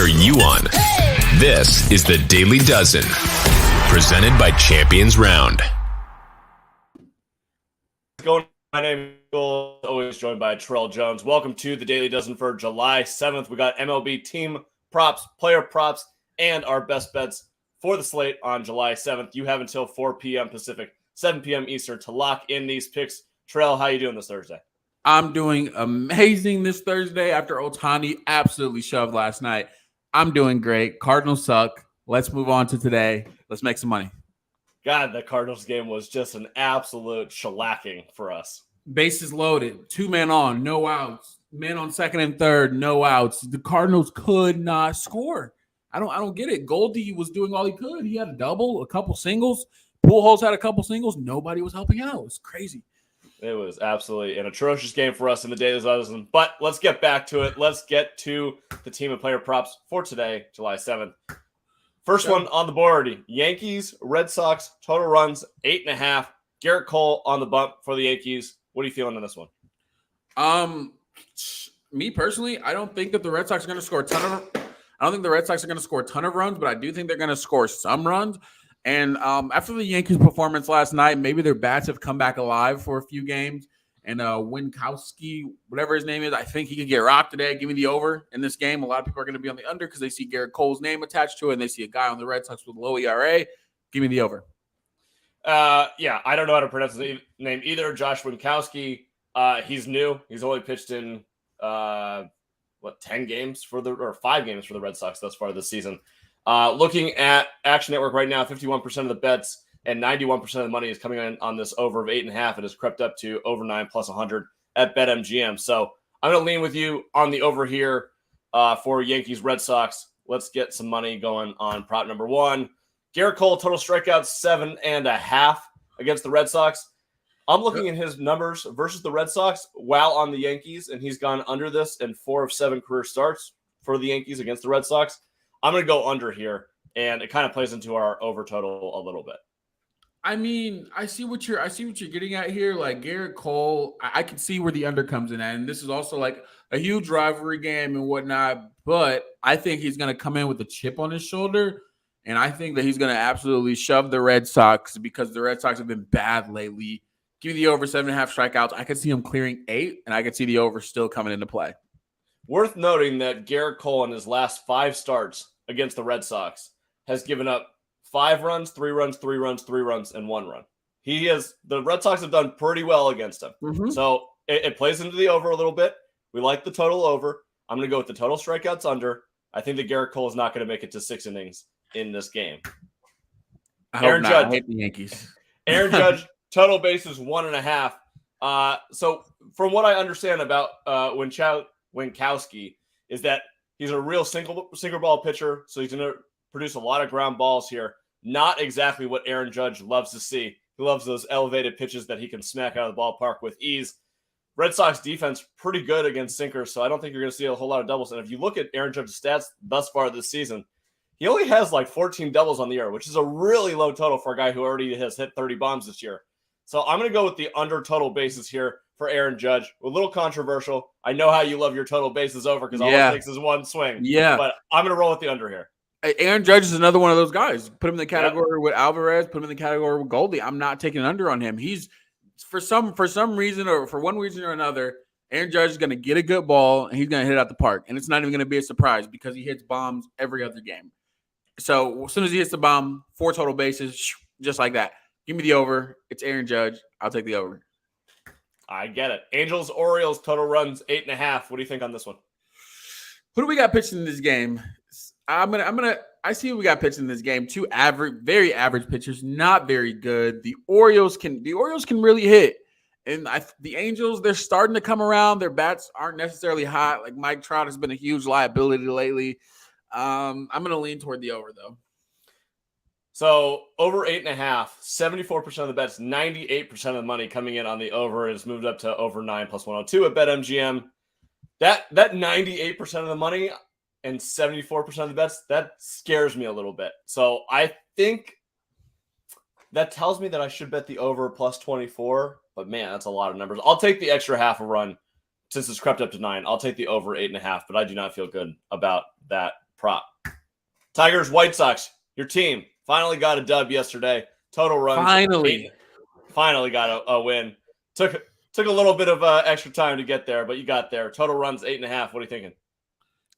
are you on? This is the Daily Dozen, presented by Champions Round. My name is Gold, always joined by Trell Jones. Welcome to the Daily Dozen for July 7th. We got MLB team props, player props, and our best bets for the slate on July 7th. You have until 4 p.m. Pacific, 7 p.m. Eastern to lock in these picks. Trell, how you doing this Thursday? I'm doing amazing this Thursday after Ohtani absolutely shoved last night. I'm doing great. Cardinals suck. Let's move on to today. Let's make some money. God, the Cardinals game was just an absolute shellacking for us. Bases loaded. 2-man on, no outs. Man on second and third, no outs. The Cardinals could not score. I don't get it. Goldie was doing all he could. He had a double, a couple singles. Pujols had a couple singles. Nobody was helping out. It was crazy. It was absolutely an atrocious game for us in the Daily Dozen. But let's get back to it. Let's get to the team and player props for today, July 7th. First one on the board, Yankees, Red Sox, total runs, 8.5. Garrett Cole on the bump for the Yankees. What are you feeling on this one? Me personally, I don't think that the Red Sox are going to score a ton of runs, but I do think they're going to score some runs. And after the Yankees' performance last night, maybe their bats have come back alive for a few games. And Winkowski, whatever his name is, I think he could get rocked today. Give me the over in this game. A lot of people are going to be on the under because they see Garrett Cole's name attached to it, and they see a guy on the Red Sox with low ERA. Give me the over. Yeah, I don't know how to pronounce his name either. Josh Winkowski. He's new. He's only pitched in 5 games for the Red Sox thus far this season. Looking at Action Network right now, 51% of the bets and 91% of the money is coming in on this over of 8.5. It has crept up to over 9 plus 100 at BetMGM. So I'm going to lean with you on the over here for Yankees Red Sox. Let's get some money going on prop number one. Garrett Cole, total strikeouts 7.5 against the Red Sox. I'm looking at his numbers versus the Red Sox while on the Yankees, and he's gone under this in 4 of 7 career starts for the Yankees against the Red Sox. I'm going to go under here, and it kind of plays into our over total a little bit. I mean, I see what you're getting at here. Like Garrett Cole, I can see where the under comes in at, and this is also like a huge rivalry game and whatnot. But I think he's going to come in with a chip on his shoulder, and I think that he's going to absolutely shove the Red Sox because the Red Sox have been bad lately. Give me the over 7.5 strikeouts. I could see him clearing 8, and I could see the over still coming into play. Worth noting that Garrett Cole in his last 5 starts against the Red Sox has given up 5 runs, 3 runs, 3 runs, 3 runs, and 1 run. The Red Sox have done pretty well against him. Mm-hmm. So it plays into the over a little bit. We like the total over. I'm going to go with the total strikeouts under. I think that Garrett Cole is not going to make it to 6 innings in this game. I hate the Yankees. Aaron Judge, total bases 1.5. So from what I understand about Winkowski is that he's a real single ball pitcher, so he's going to produce a lot of ground balls here. Not exactly what Aaron Judge loves to see. He loves those elevated pitches that he can smack out of the ballpark with ease. Red Sox defense pretty good against sinkers, so I don't think you're going to see a whole lot of doubles. And if you look at Aaron Judge's stats thus far this season, he only has like 14 doubles on the year, which is a really low total for a guy who already has hit 30 bombs this year. So I'm going to go with the under total bases here for Aaron Judge. A little controversial. I know how you love your total bases over because all it takes is one swing. Yeah. But I'm going to roll with the under here. Aaron Judge is another one of those guys. Put him in the category with Alvarez. Put him in the category with Goldie. I'm not taking an under on him. He's for some reason or for one reason or another, Aaron Judge is going to get a good ball and he's going to hit it out the park. And it's not even going to be a surprise because he hits bombs every other game. So as soon as he hits the bomb, 4 total bases, just like that. Give me the over. It's Aaron Judge. I'll take the over. I get it. Angels, Orioles, total runs 8.5. What do you think on this one? Who do we got pitching in this game? I see who we got pitching in this game. 2 very average pitchers, not very good. The Orioles can really hit. And the Angels, they're starting to come around. Their bats aren't necessarily hot. Like Mike Trout has been a huge liability lately. I'm going to lean toward the over, though. So over 8.5, 74% of the bets, 98% of the money coming in on the over is moved up to over 9 plus 102 at BetMGM. That 98% of the money and 74% of the bets, that scares me a little bit. So I think that tells me that I should bet the over plus 24. But man, that's a lot of numbers. I'll take the extra half a run since it's crept up to 9. I'll take the over 8.5, but I do not feel good about that prop. Tigers, White Sox, your team finally got a dub yesterday. Total runs. Finally got a win. Took a little bit of extra time to get there, but you got there. Total runs 8.5. What are you thinking?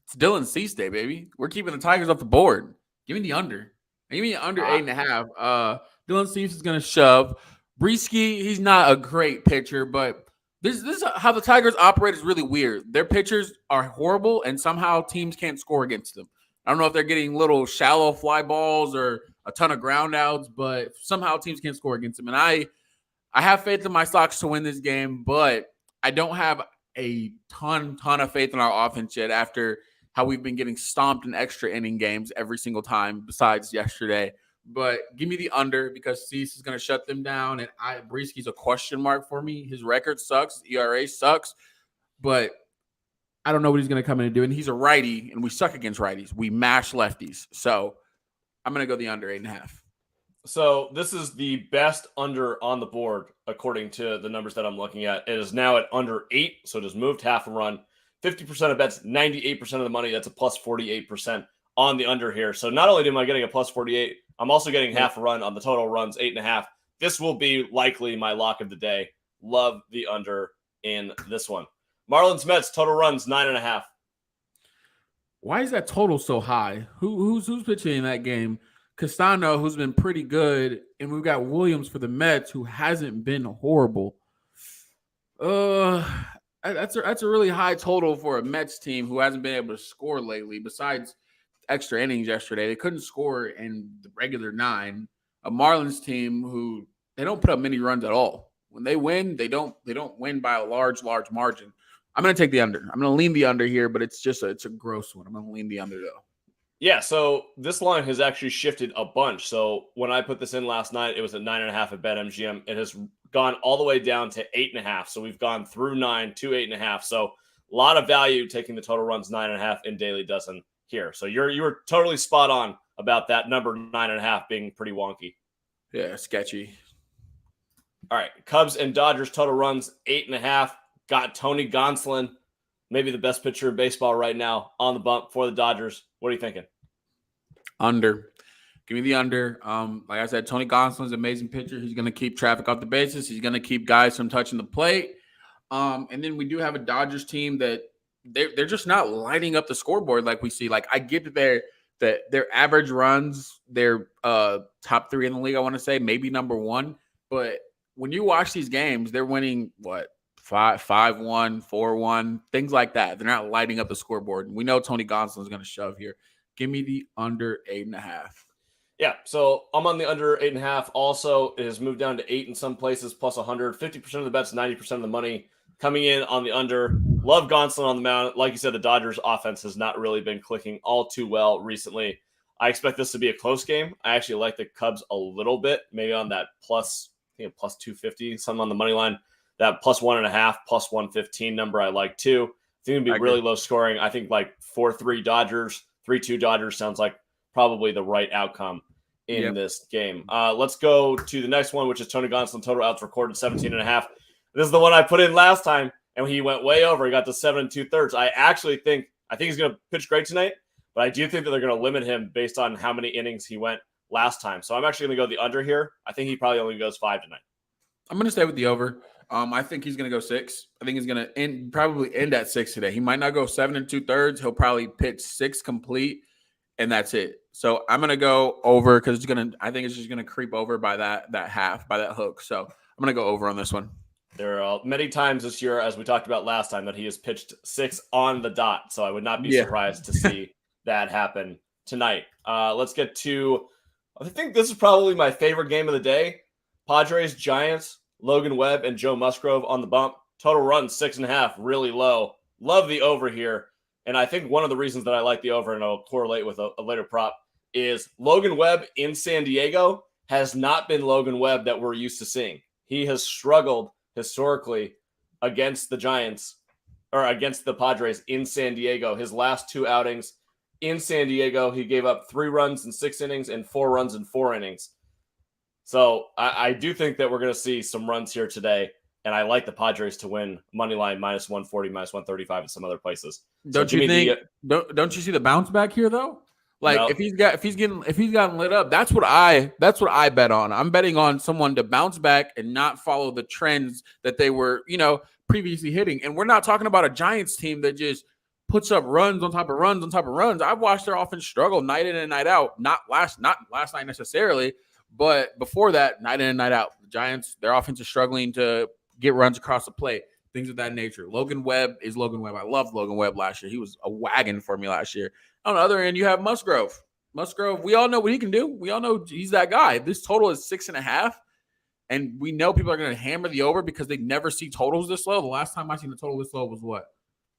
It's Dylan Cease Day, baby. We're keeping the Tigers off the board. Give me the under. Give me the under 8.5. Dylan Cease is going to shove. Brieske, he's not a great pitcher, but this is how the Tigers operate is really weird. Their pitchers are horrible, and somehow teams can't score against them. I don't know if they're getting little shallow fly balls or a ton of ground outs, but somehow teams can't score against them. And I have faith in my Sox to win this game, but I don't have a ton of faith in our offense yet after how we've been getting stomped in extra inning games every single time besides yesterday. But give me the under because Cease is going to shut them down, and Brieske's a question mark for me. His record sucks. ERA sucks, but I don't know what he's going to come in and do. And he's a righty, and we suck against righties. We mash lefties. So I'm going to go the under 8.5. So this is the best under on the board, according to the numbers that I'm looking at. It is now at under 8, so it has moved half a run. 50% of bets, 98% of the money. That's a plus 48% on the under here. So not only am I getting a plus 48, I'm also getting half a run on the total runs, 8.5. This will be likely my lock of the day. Love the under in this one. Marlins Mets, total runs, 9.5. Why is that total so high? Who's pitching in that game? Castano, who's been pretty good, and we've got Williams for the Mets, who hasn't been horrible. That's a really high total for a Mets team who hasn't been able to score lately. Besides extra innings yesterday, they couldn't score in the regular 9. A Marlins team who they don't put up many runs at all. When they win, they don't win by a large margin. I'm going to take the under. I'm going to lean the under here, but it's a gross one. I'm going to lean the under though. Yeah, so this line has actually shifted a bunch. So when I put this in last night, it was at 9.5 at BetMGM. It has gone all the way down to 8.5. So we've gone through 9 to 8.5. So a lot of value taking the total runs 9.5 in Daily Dozen here. So you were totally spot on about that number 9.5 being pretty wonky. Yeah, sketchy. All right, Cubs and Dodgers total runs 8.5. Got Tony Gonsolin, maybe the best pitcher in baseball right now, on the bump for the Dodgers. What are you thinking? Under. Give me the under. Like I said, Tony Gonsolin's an amazing pitcher. He's going to keep traffic off the bases. He's going to keep guys from touching the plate. And then we do have a Dodgers team that they're just not lighting up the scoreboard like we see. Like I get that their average runs, they're top 3 in the league, I want to say, maybe number 1. But when you watch these games, they're winning, 5-1, 4-1, things like that. They're not lighting up the scoreboard. We know Tony Gonsolin is going to shove here. Give me the under 8.5. Yeah, so I'm on the under 8.5. Also, it has moved down to 8 in some places, plus 100. 50% of the bets, 90% of the money coming in on the under. Love Gonsolin on the mound. Like you said, the Dodgers offense has not really been clicking all too well recently. I expect this to be a close game. I actually like the Cubs a little bit, maybe on that plus 250, something on the money line. That plus 1.5, plus 115 number I like too. I think it'd be really low scoring. I think like 4-3 Dodgers, 3-2 Dodgers sounds like probably the right outcome in this game. Let's go to the next one, which is Tony Gonsolin total outs recorded 17.5. This is the one I put in last time, and he went way over. He got to 7 2/3. I think he's going to pitch great tonight, but I do think that they're going to limit him based on how many innings he went last time. So I'm actually going to go the under here. I think he probably only goes 5 tonight. I'm going to stay with the over. I think he's going to go 6. I think he's going to probably end at 6 today. He might not go 7 2/3. He'll probably pitch 6 complete, and that's it. So I'm going to go over because I think it's just going to creep over by that half, by that hook. So I'm going to go over on this one. There are many times this year, as we talked about last time, that he has pitched 6 on the dot. So I would not be surprised to see that happen tonight. Let's get to, I think this is probably my favorite game of the day. Padres, Giants, Logan Webb and Joe Musgrove on the bump. Total runs 6.5, really low. Love the over here. And I think one of the reasons that I like the over, and I'll correlate with a later prop, is Logan Webb in San Diego has not been Logan Webb that we're used to seeing. He has struggled historically against the Giants or against the Padres in San Diego. His last 2 outings in San Diego, he gave up 3 runs in 6 innings and 4 runs in 4 innings. So I do think that we're going to see some runs here today. and I like the Padres to win money line minus 140, minus 135 at some other places. Don't you think? Don't you see the bounce back here though? Like No. if he's gotten lit up, that's what I bet on. I'm betting on someone to bounce back and not follow the trends that they were, previously hitting. And we're not talking about a Giants team that just puts up runs on top of runs on top of runs. I've watched their offense struggle night in and night out. Not last night necessarily, but before that, night in and night out. The Giants, their offense is struggling to get runs across the plate, things of that nature. Logan Webb is Logan Webb. I loved Logan Webb last year. He was a wagon for me last year. On the other end, you have Musgrove. We all know what he can do. We all know he's that guy. This total is 6.5. And we know people are going to hammer the over because they never see totals this low. The last time I seen the total this low was what?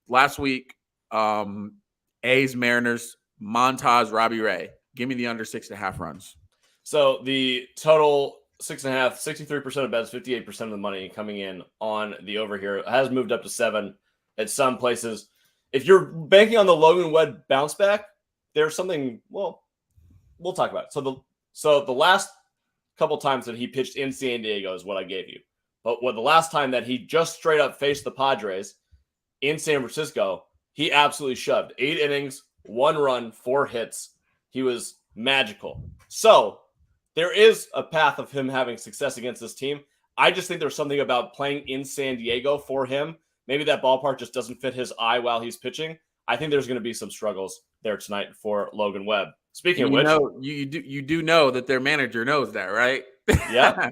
Last week, A's, Mariners, Montas, Robbie Ray. Give me the under 6.5 runs. So the total 6.5, 63% of bets, 58% of the money coming in on the over here. It has moved up to 7 at some places. If you're banking on the Logan Webb bounce back, there's something, we'll talk about it. So the last couple times that he pitched in San Diego is what I gave you. But the last time that he just straight up faced the Padres in San Francisco, he absolutely shoved. 8 innings, 1 run, 4 hits. He was magical. So there is a path of him having success against this team. I just think there's something about playing in San Diego for him. Maybe that ballpark just doesn't fit his eye while he's pitching. I think there's going to be some struggles there tonight for Logan Webb. Speaking of which, you do know that their manager knows that, right? Yeah,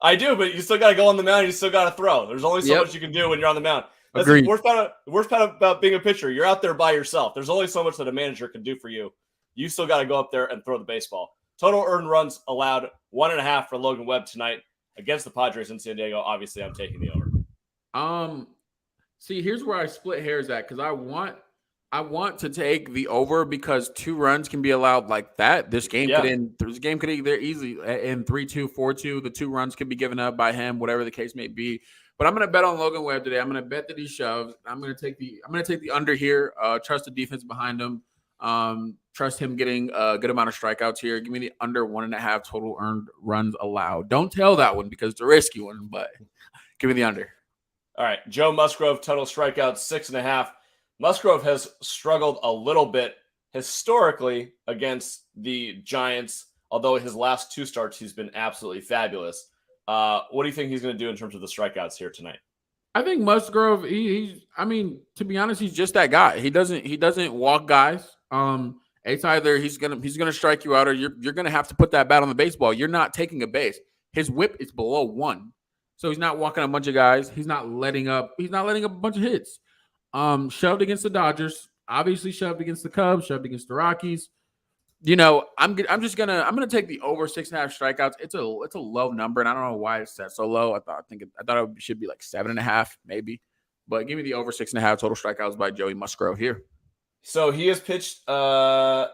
I do, but you still got to go on the mound. You still got to throw. There's only so much you can do when you're on the mound. That's the worst part about being a pitcher. You're out there by yourself. There's only so much that a manager can do for you. You still got to go up there and throw the baseball. Total earned runs allowed 1.5 for Logan Webb tonight against the Padres in San Diego. Obviously, I'm taking the over. See, here's where I split hairs at because I want to take the over because 2 runs can be allowed like that. This game could either easily end 3-2, 4-2. The 2 runs could be given up by him, whatever the case may be. But I'm going to bet on Logan Webb today. I'm going to bet that he shoves. I'm going to take the under here. Trust the defense behind him. Trust him getting a good amount of strikeouts here. Give me the under 1.5 total earned runs allowed. Don't tell that one because it's a risky one, but give me the under. All right, Joe Musgrove, total strikeouts 6.5. Musgrove has struggled a little bit historically against the Giants, although his last 2 starts, he's been absolutely fabulous. What do you think he's going to do in terms of the strikeouts here tonight? I think Musgrove, to be honest, he's just that guy. He doesn't walk guys. It's either he's gonna strike you out or you're gonna have to put that bat on the baseball. You're not taking a base. His whip is below 1. So he's not walking a bunch of guys. He's not letting up a bunch of hits. Shoved against the Dodgers, obviously shoved against the Cubs, shoved against the Rockies. I'm gonna take the over 6.5 strikeouts. It's a low number, and I don't know why it's set so low. I thought it should be like 7.5 maybe, but give me the over 6.5 total strikeouts by Joey Musgrove here. So he has pitched 8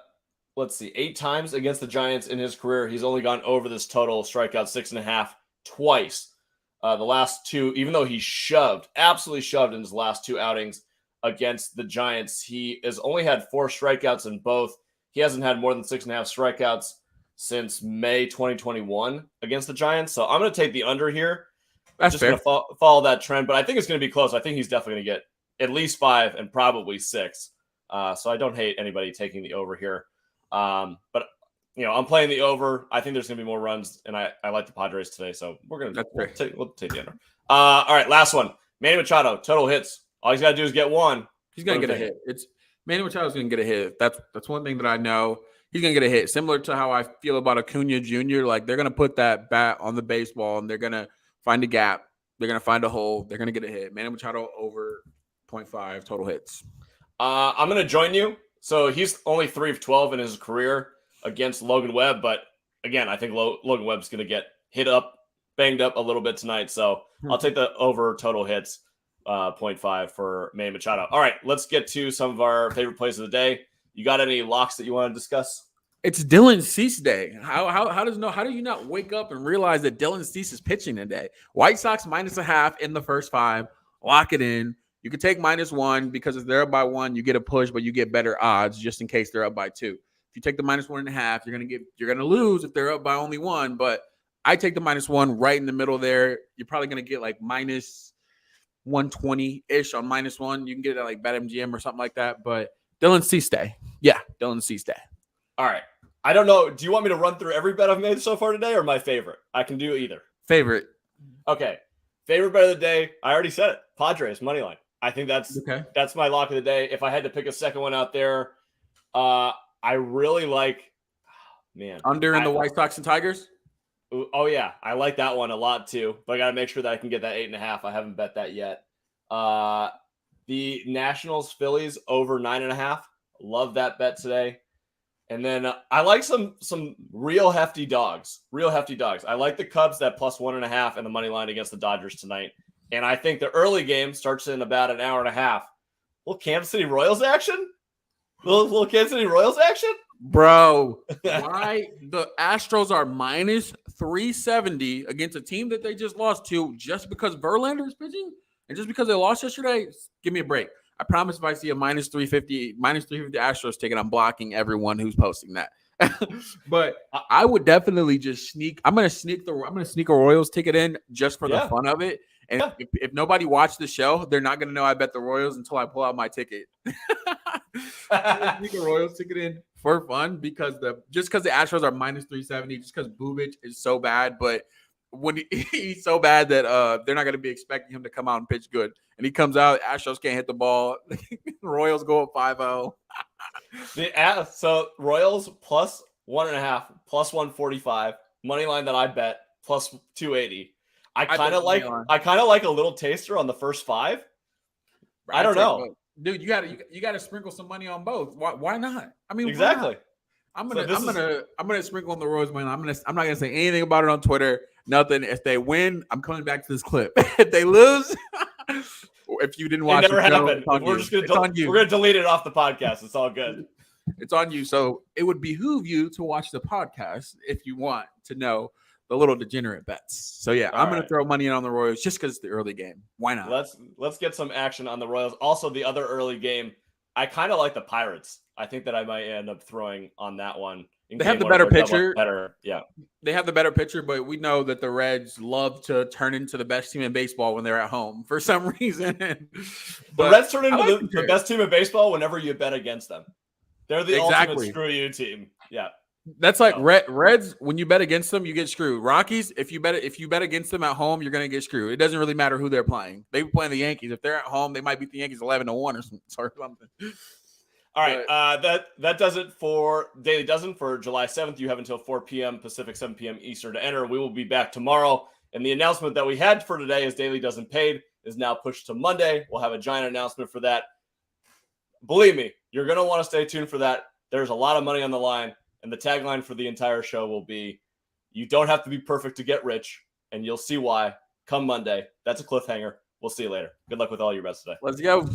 times against the Giants in his career. He's only gone over this total strikeout 6.5 twice. The last 2, even though he absolutely shoved in his last 2 outings against the Giants, he has only had 4 strikeouts in both. He hasn't had more than 6.5 strikeouts since May 2021 against the Giants. So I'm going to take the under here. That's fair. Going to follow that trend, but I think it's going to be close. I think he's definitely going to get at least 5 and probably 6. So I don't hate anybody taking the over here. But I'm playing the over. I think there's going to be more runs, and I like the Padres today, so we'll take the under. All right, last one. Manny Machado, total hits. All he's got to do is get 1. He's going to get a hit. Manny Machado's going to get a hit. That's one thing that I know. He's going to get a hit. Similar to how I feel about Acuna Jr. Like, they're going to put that bat on the baseball, and they're going to find a gap. They're going to find a hole. They're going to get a hit. Manny Machado over 0.5 total hits. I'm going to join you. So he's only 3 of 12 in his career against Logan Webb. But, again, I think Logan Webb's going to get banged up a little bit tonight. So I'll take the over total hits. 0.5 for Manny Machado. All right, let's get to some of our favorite plays of the day. You got any locks that you want to discuss? It's Dylan Cease day. How do you not wake up and realize that Dylan Cease is pitching today? White Sox -0.5 in the first 5. Lock it in. You could take -1 because if they're up by 1, you get a push, but you get better odds just in case they're up by 2. If you take the -1.5, you're gonna lose if they're up by only 1. But I take the -1 right in the middle there. You're probably going to get like minus 120-ish on -1. You can get it at like BetMGM or something like that. But Dylan C stay. Yeah, Dylan C stay. All right. I don't know. Do you want me to run through every bet I've made so far today or my favorite? I can do either. Favorite. Okay. Favorite bet of the day. I already said it. Padres money line. I think that's my lock of the day. If I had to pick a second one out there, I really like, under in the White Sox and Tigers. Oh yeah, I like that one a lot too. But I got to make sure that I can get that 8.5. I haven't bet that yet. The Nationals Phillies over 9.5. Love that bet today. And then I like some real hefty dogs. I like the Cubs that +1.5 and the money line against the Dodgers tonight. And I think the early game starts in about an hour and a half. Little Kansas City Royals action? Little Kansas City Royals action? Bro, why the Astros are -370 against a team that they just lost to just because Verlander is pitching? And just because they lost yesterday? Give me a break. I promise if I see a -350 Astros ticket, I'm blocking everyone who's posting that. But I would definitely just sneak. I'm gonna sneak a Royals ticket in just for the fun of it. And if nobody watched the show, they're not gonna know I bet the Royals until I pull out my ticket. Sneak a Royals ticket in for fun because the Astros are -370, just because Bubich is so bad, but when he's so bad that they're not going to be expecting him to come out and pitch good, and he comes out, Astros can't hit the ball. Royals go up 5-0. So Royals +1.5, +145 money line that I bet +280. I kind of like a little taster on the first 5. I don't know. Dude, you got to sprinkle some money on both. Why not? I mean, exactly. I'm gonna sprinkle on the Royals money. I'm not gonna say anything about it on Twitter. Nothing. If they win, I'm coming back to this clip. If they lose, if you didn't watch, it never happened. We're gonna delete it off the podcast. It's all good. It's on you. So it would behoove you to watch the podcast if you want to know the little degenerate bets. So yeah, I'm gonna throw money in on the Royals just because it's the early game. Why not? Let's get some action on the Royals. Also, the other early game, I kind of like the Pirates. I think that I might end up throwing on that one. They have the better pitcher. Yeah. They have the better pitcher, but we know that the Reds love to turn into the best team in baseball when they're at home for some reason. The Reds turn into the best team in baseball whenever you bet against them. They're the ultimate screw you team. Yeah. That's like Reds. When you bet against them, you get screwed. Rockies, if you bet against them at home, you're gonna get screwed. It doesn't really matter who they're playing. They play the Yankees. If they're at home, they might beat the Yankees 11-1 or something. All right, that does it for Daily Dozen for July 7th. You have until 4 p.m. Pacific, 7 p.m. Eastern to enter. We will be back tomorrow. And the announcement that we had for today is Daily Dozen Paid is now pushed to Monday. We'll have a giant announcement for that. Believe me, you're going to want to stay tuned for that. There's a lot of money on the line. And the tagline for the entire show will be, you don't have to be perfect to get rich. And you'll see why come Monday. That's a cliffhanger. We'll see you later. Good luck with all your bets today. Let's go.